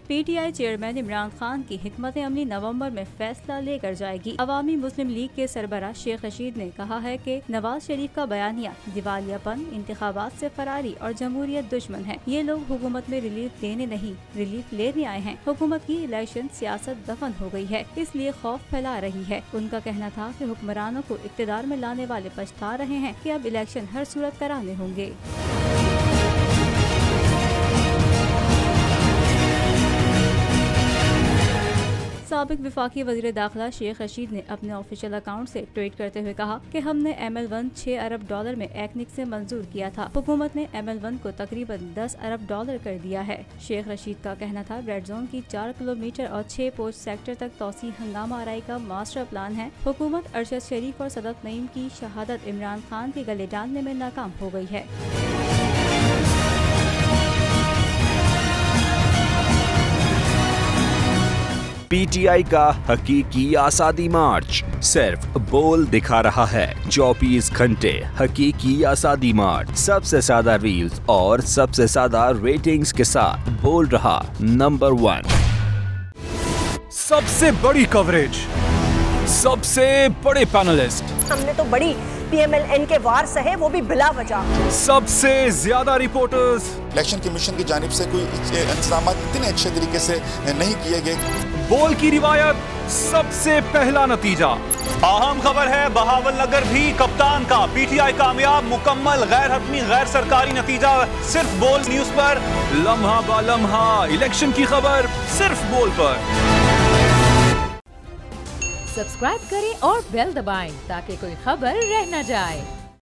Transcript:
PTI chairman Imran Khan की हिकमत अमली नवंबर में फैसला लेकर जाएगी। अवामी मुस्लिम लीग के सरबराह शेख रशीद ने कहा है कि नवाज शरीफ का बयानिया दिवालियापन, इंतखाबात से फरारी और जमहूरियत दुश्मन है। ये लोग हुकूमत में रिलीफ देने नहीं, रिलीफ लेने आए हैं। हुकूमत की इलेक्शन सियासत दफन हो गई है, इसलिए खौफ फैला रही है। उनका कहना था कि हुक्मरानों को इक़्तिदार में लाने वाले पछता रहे हैं कि अब इलेक्शन हर सूरत कराने होंगे। साबिक विफाकी वज़ीर दाखिला शेख रशीद ने अपने ऑफिशियल अकाउंट से ट्वीट करते हुए कहा कि हमने ML1 $6 अरब में एक्निक से मंजूर किया था। हुकूमत ने ML1 को तकरीबन $10 अरब कर दिया है। शेख रशीद का कहना था रेड जोन की 4 किलोमीटर और 6 पोस्ट सेक्टर तक तौसी हंगामा आराई का मास्टर प्लान है। हुकूमत अरशद शरीफ और सदत नईम की शहादत इमरान खान के गले डालने में नाकाम हो गई है। PTI का हकीकी आज़ादी मार्च सिर्फ बोल दिखा रहा है। 24 घंटे हकीकी आज़ादी मार्च, सबसे ज्यादा रील्स और सबसे ज्यादा रेटिंग्स के साथ बोल रहा नंबर 1। सबसे बड़ी कवरेज, सबसे बड़े पैनलिस्ट, हमने तो बड़ी PMLN के वार सहे, वो भी बिला वजह। सबसे ज्यादा रिपोर्टर्स। इलेक्शन कमीशन की जानिब से कोई इंतजाम इतने अच्छे तरीके से नहीं किए गए। बोल की रिवायत, सबसे पहला नतीजा। अहम खबर है बहावल नगर भी कप्तान का, PTI कामयाब, मुकम्मल गैर हतमी गैर सरकारी नतीजा सिर्फ बोल न्यूज पर। लम्हा बा लम्हा इलेक्शन की खबर सिर्फ बोल पर। सब्सक्राइब करें और बेल दबाएं ताकि कोई खबर रह न जाए।